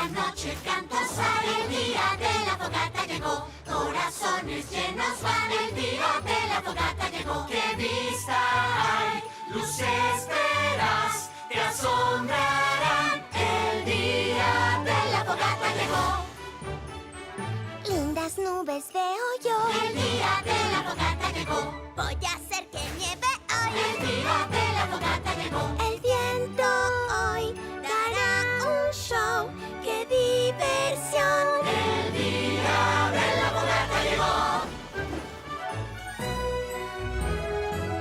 la noche canta sale, el día de la fogata llegó. Corazones llenos van, el día de la fogata llegó. ¡Qué vista hay! Luces verás, te asombrarán. El día de la fogata llegó. Lindas nubes veo yo. El día de la fogata llegó. Voy a hacer que nieve hoy. El día de la fogata llegó. El viento hoy dará un show. ¡Qué diversión! El día de la fogata llegó.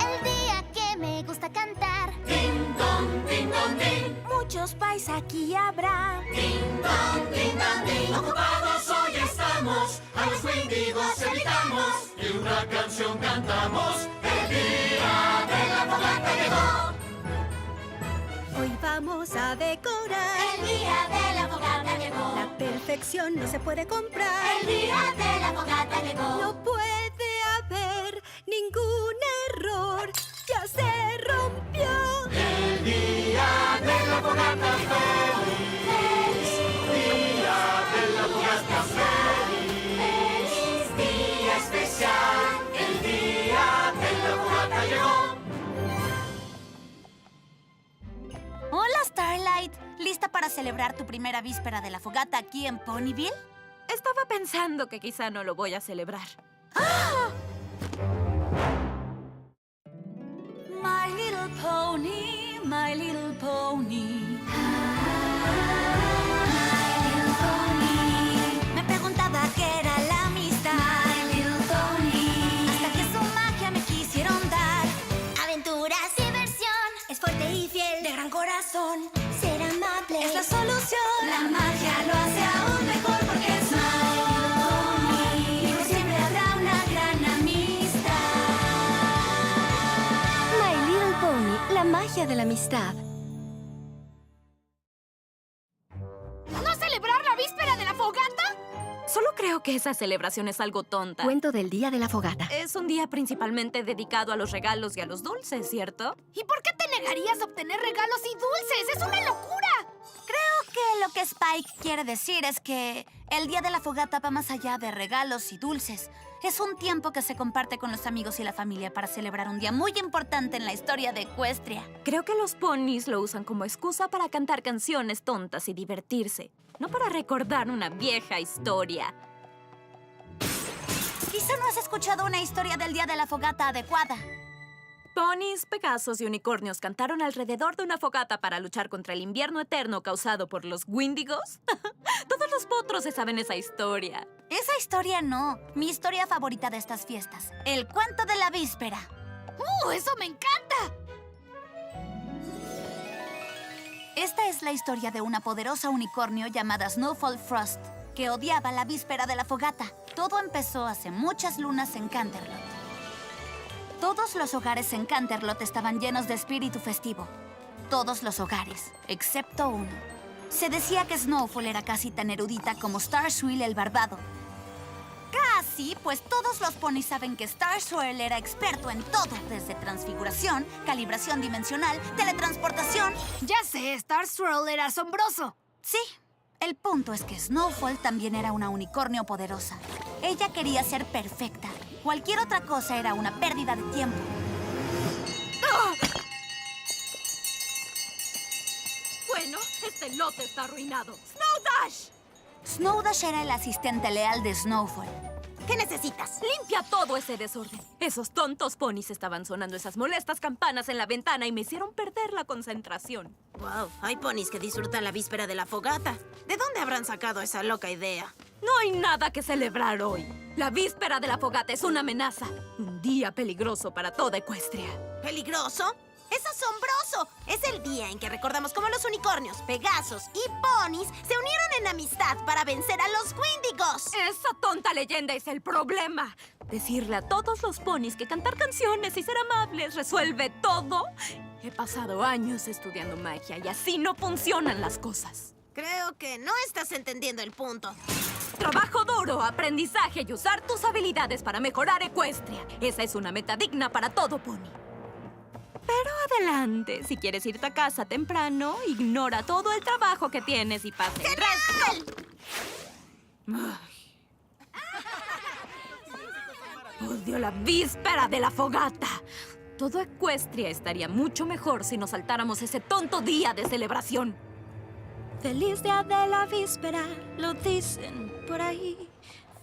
El día que me gusta cantar. Ding dong, ding dong, ding. Muchos pais aquí habrá. Ding dong, ding dong, ding. Ocupados hoy estamos, a los Wendigos evitamos y una canción cantamos. El día de la fogata llegó. Hoy vamos a decorar. El día de la fogata llegó. La perfección no se puede comprar. El día de la fogata llegó. No puede haber ningún error. Ya se rompió. El día de la fogata feliz. Día de la fogata feliz. Día especial. El día de la fogata llegó. Hola, Starlight. ¿Lista para celebrar tu primera víspera de la fogata aquí en Ponyville? Estaba pensando que quizá no lo voy a celebrar. My little pony, my little pony. Me preguntaba qué era la amistad. My little pony. Hasta que su magia me quisieron dar. Aventuras, diversión. Es fuerte y fiel. De gran corazón. Ser amable. Es la solución. La magia lo hace aún mejor porque es My Little Pony. Por siempre habrá una gran amistad. My Little Pony, la magia de la amistad. ¿No celebrar la víspera de la fogata? Solo creo que esa celebración es algo tonta. Cuento del día de la fogata. Es un día principalmente dedicado a los regalos y a los dulces, ¿cierto? ¿Y por qué te negarías a obtener regalos y dulces? ¡Es una locura! Creo que lo que Spike quiere decir es que el día de la fogata va más allá de regalos y dulces. Es un tiempo que se comparte con los amigos y la familia para celebrar un día muy importante en la historia de Equestria. Creo que los ponis lo usan como excusa para cantar canciones tontas y divertirse, no para recordar una vieja historia. Quizá no has escuchado una historia del día de la fogata adecuada. Ponis, Pegasos y unicornios cantaron alrededor de una fogata para luchar contra el invierno eterno causado por los Wendigos. Todos los potros se saben esa historia. Esa historia no. Mi historia favorita de estas fiestas. El cuento de la víspera. ¡Eso me encanta! Esta es la historia de una poderosa unicornio llamada Snowfall Frost, que odiaba la víspera de la fogata. Todo empezó hace muchas lunas en Canterlot. Todos los hogares en Canterlot estaban llenos de espíritu festivo. Todos los hogares, excepto uno. Se decía que Snowfall era casi tan erudita como Starswirl el barbado. Casi, pues todos los ponis saben que Starswirl era experto en todo, desde transfiguración, calibración dimensional, teletransportación. Ya sé, Star Swirl era asombroso. Sí, el punto es que Snowfall también era una unicornio poderosa. Ella quería ser perfecta. Cualquier otra cosa era una pérdida de tiempo. Bueno, este lote está arruinado. ¡Snowdash! Snowdash era el asistente leal de Snowfall. ¿Qué necesitas? Limpia todo ese desorden. Esos tontos ponis estaban sonando esas molestas campanas en la ventana y me hicieron perder la concentración. Wow, hay ponis que disfrutan la víspera de la fogata. ¿De dónde habrán sacado esa loca idea? No hay nada que celebrar hoy. La víspera de la fogata es una amenaza. Un día peligroso para toda Equestria. ¿Peligroso? ¡Es asombroso! Es el día en que recordamos cómo los unicornios, Pegasos y ponis se unieron en amistad para vencer a los Wendigos. Esa tonta leyenda es el problema. Decirle a todos los ponis que cantar canciones y ser amables resuelve todo. He pasado años estudiando magia y así no funcionan las cosas. Creo que no estás entendiendo el punto. Trabajo duro, aprendizaje y usar tus habilidades para mejorar Equestria. Esa es una meta digna para todo pony. Pero Adelante. Si quieres irte a casa temprano, ignora todo el trabajo que tienes y pasa el resto. Ay. Odio la víspera de la fogata. Todo Equestria estaría mucho mejor si nos saltáramos ese tonto día de celebración. Feliz día de la víspera, lo dicen por ahí.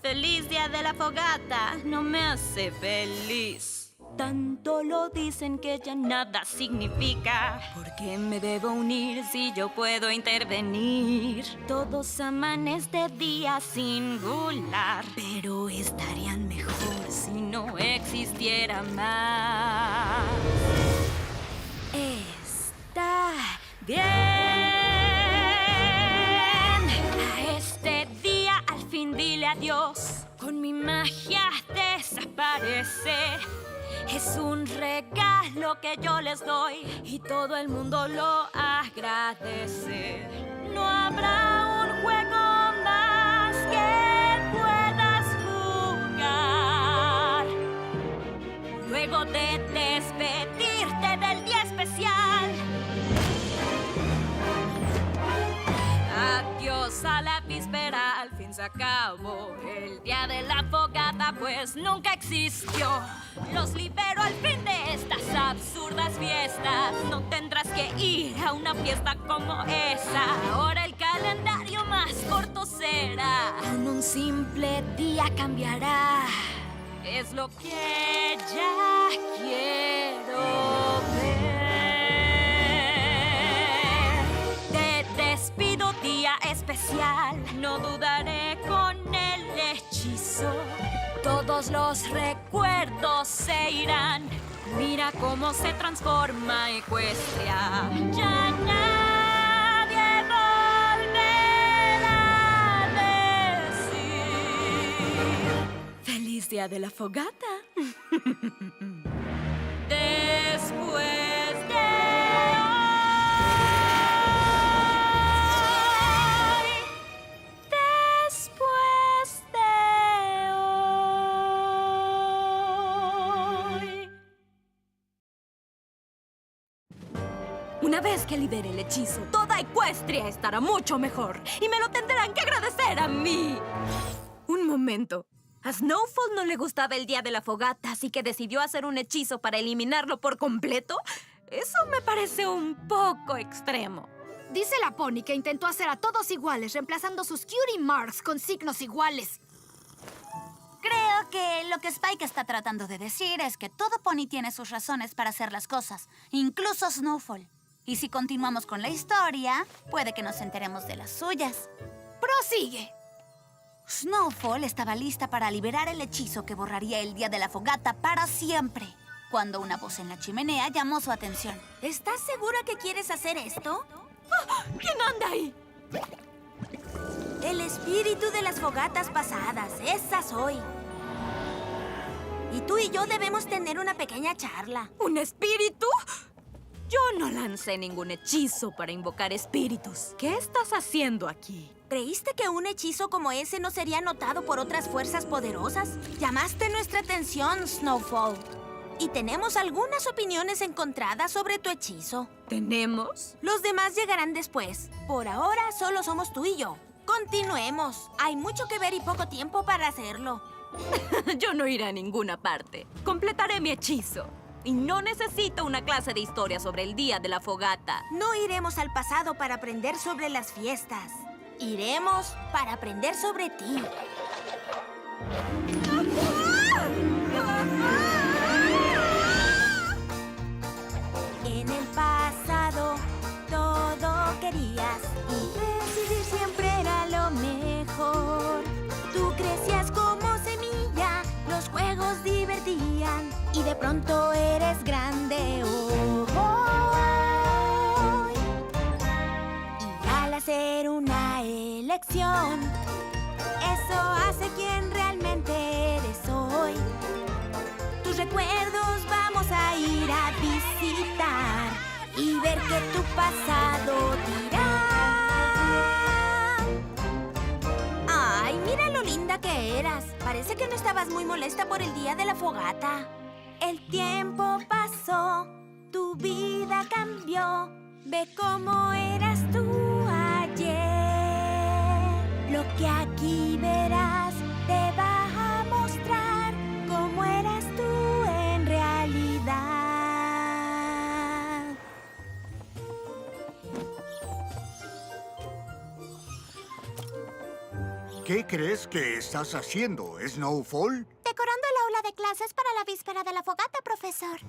Feliz día de la fogata no me hace feliz. Tanto lo dicen que ya nada significa. ¿Por qué me debo unir si yo puedo intervenir? Todos aman este día singular, pero estarían mejor si no existiera más. Está bien. A este día al fin dile adiós. Con mi magia desaparece. Es un regalo que yo les doy y todo el mundo lo agradece. No habrá un juego más que puedas jugar. Luego de despedirte del día especial. Adiós a la víspera, al fin se acabó. El día de la fogata pues nunca existió. Los libero al fin de estas absurdas fiestas. No tendrás que ir a una fiesta como esa. Ahora el calendario más corto será. Con un simple día cambiará. Es lo que ya quiero ver. Te despido, día especial. No dudaré con el hechizo. Todos los recuerdos se irán. Mira cómo se transforma Equestria. Ya nadie volverá a decir feliz día de la fogata. Después de hoy. Después de hoy. Una vez que libere el hechizo, toda Equestria estará mucho mejor. Y me lo tendrán que agradecer a mí. Un momento. A Snowfall no le gustaba el día de la fogata, así que decidió hacer un hechizo para eliminarlo por completo. Eso me parece un poco extremo. Dice la Pony que intentó hacer a todos iguales, reemplazando sus cutie marks con signos iguales. Creo que lo que Spike está tratando de decir es que todo pony tiene sus razones para hacer las cosas, incluso Snowfall. Y si continuamos con la historia, puede que nos enteremos de las suyas. ¡Prosigue! Snowfall estaba lista para liberar el hechizo que borraría el día de la fogata para siempre, cuando una voz en la chimenea llamó su atención. ¿Estás segura que quieres hacer esto? ¿Quién anda ahí? El espíritu de las fogatas pasadas, esa soy. Y tú y yo debemos tener una pequeña charla. ¿Un espíritu? Yo no lancé ningún hechizo para invocar espíritus. ¿Qué estás haciendo aquí? ¿Creíste que un hechizo como ese no sería notado por otras fuerzas poderosas? Llamaste nuestra atención, Snowfall. Y tenemos algunas opiniones encontradas sobre tu hechizo. ¿Tenemos? Los demás llegarán después. Por ahora solo somos tú y yo. Continuemos. Hay mucho que ver y poco tiempo para hacerlo. Yo no iré a ninguna parte. Completaré mi hechizo. Y no necesito una clase de historia sobre el día de la fogata. No iremos al pasado para aprender sobre las fiestas. Iremos para aprender sobre ti. En el pasado todo querías y decidir siempre era lo mejor. Tú crecías como semilla, los juegos divertían y de pronto eres grande hoy. Y al hacer una elección, eso hace quien realmente eres hoy. Tus recuerdos vamos a ir a visitar y ver que tu pasado dirá. Ay, mira lo linda que eras. Parece que no estabas muy molesta por el día de la fogata. El tiempo pasó, tu vida cambió. Ve cómo eras tú ayer. Lo que aquí verás te va a mostrar cómo eras tú en realidad. ¿Qué crees que estás haciendo, Snowfall? Decorando el aula de clases para la víspera de la fogata, profesor.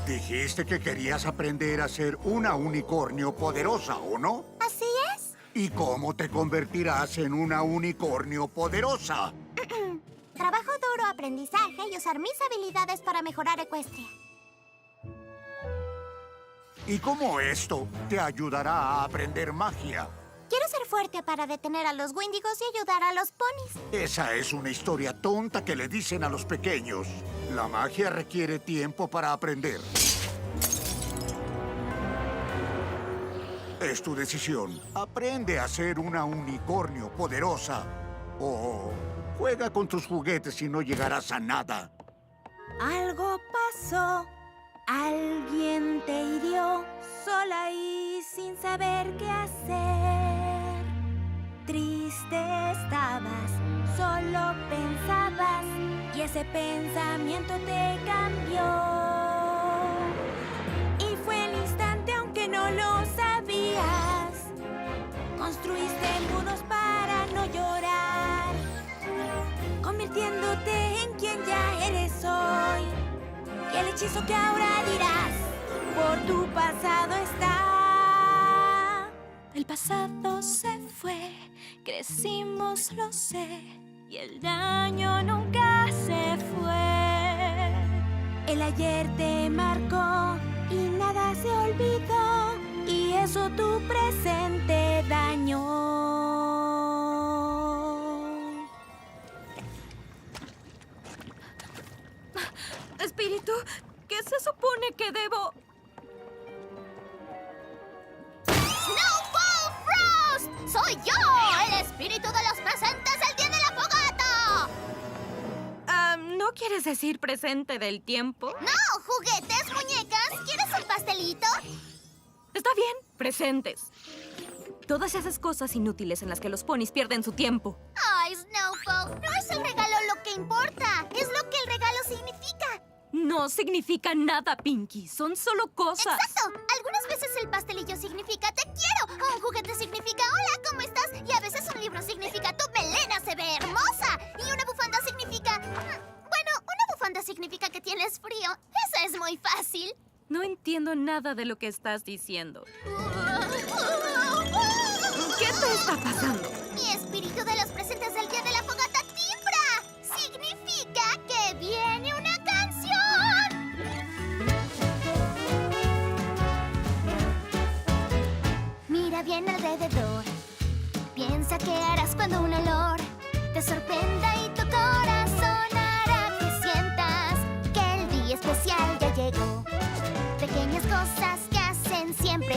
Dijiste que querías aprender a ser una unicornio poderosa, ¿o no? ¿Así es? ¿Y cómo te convertirás en una unicornio poderosa? Trabajo duro, aprendizaje y usar mis habilidades para mejorar Equestria. ¿Y cómo esto te ayudará a aprender magia? Quiero ser fuerte para detener a los Wendigos y ayudar a los ponis. Esa es una historia tonta que le dicen a los pequeños. La magia requiere tiempo para aprender. Es tu decisión. Aprende a ser una unicornio poderosa. O juega con tus juguetes y no llegarás a nada. Algo pasó, alguien te hirió, sola y sin saber qué hacer. Triste estabas, solo pensabas, y ese pensamiento te cambió. Y fue el instante, aunque no lo sabías. Construiste muros para no llorar, convirtiéndote en quien ya eres hoy. Y el hechizo que ahora dirás, por tu pasado está. El pasado se fue, crecimos, lo sé, y el daño nunca se fue. El ayer te marcó y nada se olvidó, y eso tu presente dañó. Espíritu, ¿qué se supone que debo...? ¡Snowfall Frost! ¡Soy yo, el espíritu de los presentes del día de la fogata! ¿No quieres decir presente del tiempo? ¡No! ¿Juguetes, muñecas? ¿Quieres un pastelito? Está bien, presentes. Todas esas cosas inútiles en las que los ponis pierden su tiempo. ¡Ay, Snowfall! No es el regalo lo que importa. Es lo que el regalo significa. No significa nada, Pinky. Son solo cosas. ¡Exacto! Algunas veces el pastelillo significa te quiero. O un juguete significa hola, ¿cómo estás? Y a veces un libro significa tu melena se ve hermosa. Y una bufanda significa... Bueno, una bufanda significa que tienes frío. Eso es muy fácil. No entiendo nada de lo que estás diciendo. ¿Qué te está pasando? Mi espíritu de los presentes del día de la fogata timbra. Significa que viene una canción. Mira bien alrededor. Piensa qué harás cuando un olor te sorprenda y tu corazón hará que sientas que el día especial ya llegó. Pequeñas cosas que hacen siempre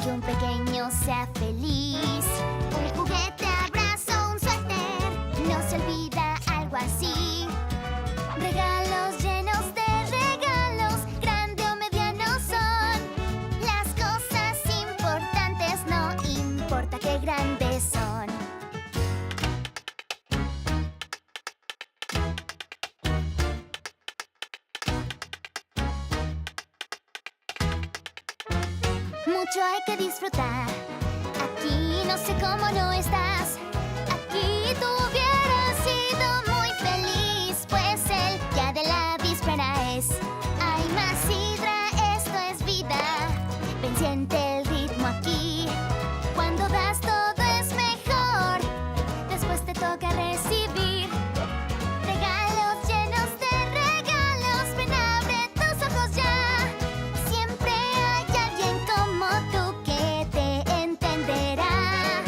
que un pequeño sea feliz. Un juguete, abrazo, un suéter, no se olvida algo así. Regalos llenos de regalos, grande o mediano son. Las cosas importantes no importa qué grandes son. Mucho hay que disfrutar. Aquí no sé cómo no estás. Aquí tú hubieras sido muy feliz, pues el día de la víspera es. Hay más sidra, esto es vida. Ven, siente el ritmo aquí. Cuando das todo es mejor. Después te toca recibir regalos llenos de regalos. Ven, abre tus ojos ya. Siempre hay alguien como tú que te entenderá.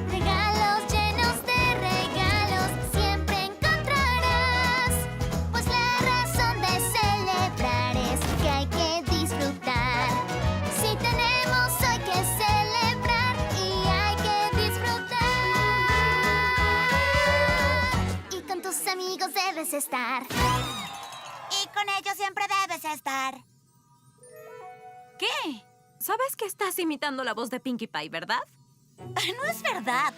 Regalos llenos de regalos siempre encontrarás. Pues la razón de celebrar es que hay que disfrutar. Si tenemos hoy que celebrar y hay que disfrutar. Y con tus amigos debes estar. Y con ellos siempre debes estar. ¿Qué? Sabes que estás imitando la voz de Pinkie Pie, ¿verdad? No es verdad.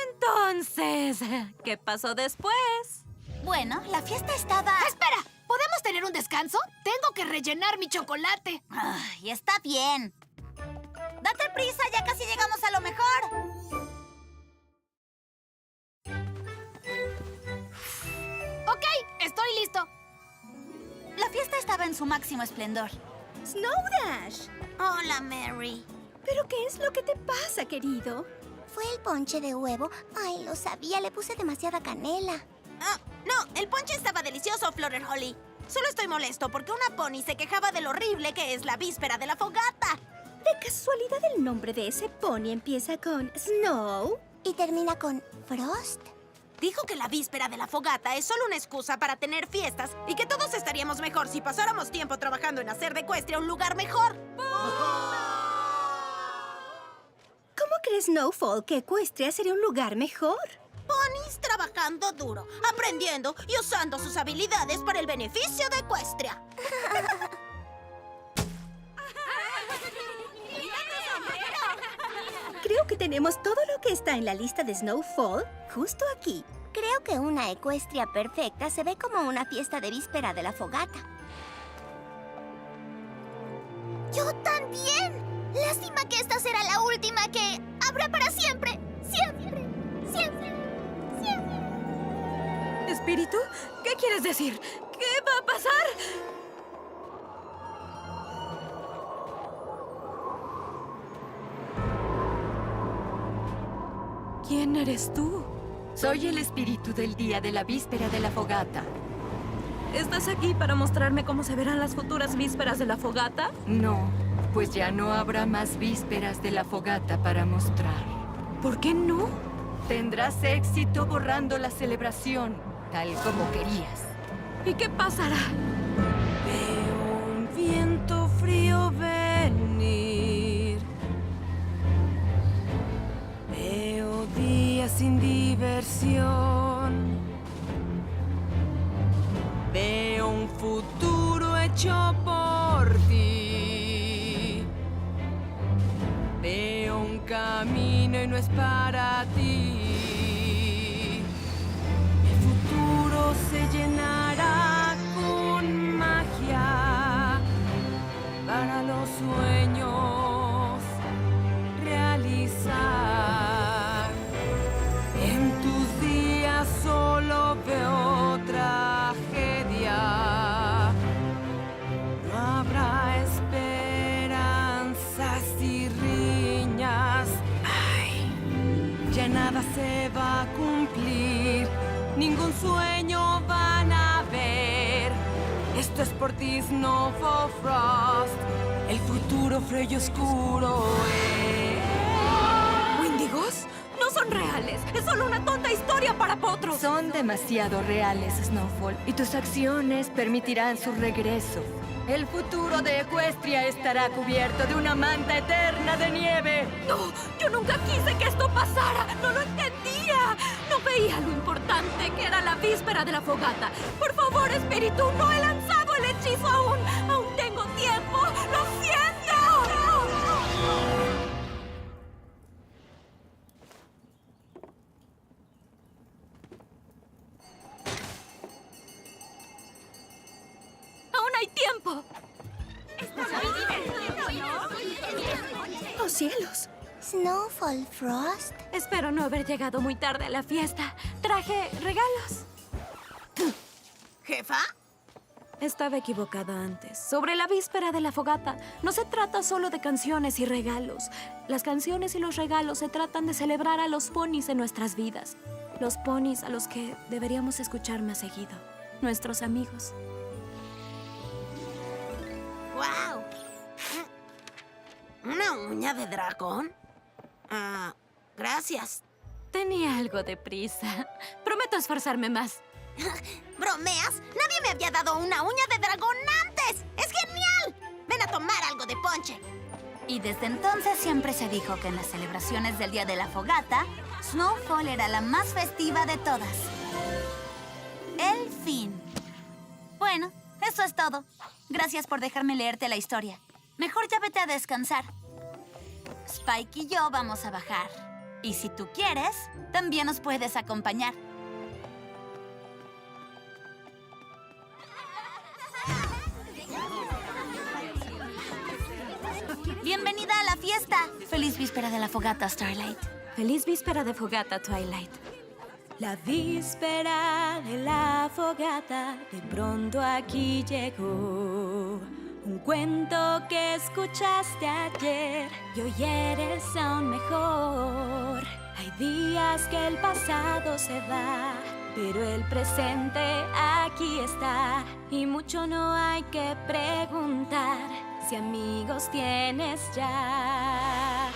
Entonces, ¿qué pasó después? Bueno, la fiesta estaba... ¡Espera! ¿Podemos tener un descanso? Tengo que rellenar mi chocolate. Ay, está bien. Date prisa, ya casi llegamos a lo mejor. Ok, estoy listo. La fiesta estaba en su máximo esplendor. Snow Dash. Hola, Mary. ¿Pero qué es lo que te pasa, querido? Fue el ponche de huevo. Ay, lo sabía, le puse demasiada canela. No, el ponche estaba delicioso, Florer Holly. Solo estoy molesto porque una pony se quejaba de lo horrible que es la víspera de la fogata. ¿De casualidad el nombre de ese pony empieza con Snow? Y termina con Frost. Dijo que la víspera de la fogata es solo una excusa para tener fiestas y que todos estaríamos mejor si pasáramos tiempo trabajando en hacer de Equestria un lugar mejor. ¿Cómo cree Snowfall que Equestria sería un lugar mejor? Ponis trabajando duro, aprendiendo y usando sus habilidades para el beneficio de Equestria. Creo que tenemos todo lo que está en la lista de Snowfall justo aquí. Creo que una ecuestria perfecta se ve como una fiesta de víspera de la fogata. ¡Yo también! Lástima que esta será la última que habrá para siempre. Siempre, siempre, siempre. ¿Espíritu? ¿Qué quieres decir? ¿Qué va a pasar? ¿Quién eres tú? Soy el espíritu del día de la víspera de la fogata. ¿Estás aquí para mostrarme cómo se verán las futuras vísperas de la fogata? No, pues ya no habrá más vísperas de la fogata para mostrar. ¿Por qué no? Tendrás éxito borrando la celebración, tal como querías. ¿Y qué pasará? Veo un viento frío venir. Veo días sin diversión. Veo un futuro hecho por ti. Veo un camino y no es para ti. El futuro se llenará con magia para los sueños realizar. En tus días solo veo tragedia. No habrá esperanzas y riñas. Ay, ya nada se va a cumplir. Ningún sueño van a ver. Esto es por ti, Snowfall Frost. El futuro frío y oscuro es. ¿Wendigos? No son reales. Es solo una tonta historia para potros. Son demasiado reales, Snowfall, y tus acciones permitirán su regreso. El futuro de Equestria estará cubierto de una manta eterna de nieve. No, yo nunca quise que esto pasara. No lo entendía. No veía lo importante que era la víspera de la fogata. Por favor, espíritu, no he lanzado el hechizo aún. Aún tengo tiempo. ¡Lo siento! ¡Aún hay tiempo! ¡Oh, cielos! Snowfall Frost. Espero no haber llegado muy tarde a la fiesta. Traje regalos. ¿Jefa? Estaba equivocada antes. Sobre la víspera de la fogata, no se trata solo de canciones y regalos. Las canciones y los regalos se tratan de celebrar a los ponis en nuestras vidas. Los ponis a los que deberíamos escuchar más seguido. Nuestros amigos. ¡Wow! ¿Una uña de dragón? Gracias. Tenía algo de prisa. Prometo esforzarme más. ¿Bromeas? Nadie me había dado una uña de dragón antes. ¡Es genial! Ven a tomar algo de ponche. Y desde entonces siempre se dijo que en las celebraciones del Día de la Fogata, Snowfall era la más festiva de todas. El fin. Bueno, Eso es todo. Gracias por dejarme leerte la historia. Mejor ya vete a descansar. Spike y yo vamos a bajar. Y si tú quieres, también nos puedes acompañar. ¡Bienvenida a la fiesta! ¡Feliz víspera de la fogata, Starlight! Feliz víspera de fogata, Twilight. La víspera de la fogata de pronto aquí llegó. Un cuento que escuchaste ayer y hoy eres aún mejor. Hay días que el pasado se va, pero el presente aquí está. Y mucho no hay que preguntar si amigos tienes ya.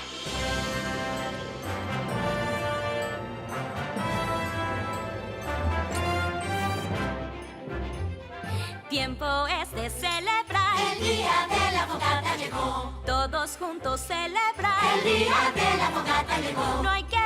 Tiempo es de celebrar. El día de la fogata llegó. Todos juntos celebrar. El día de la fogata llegó. No hay que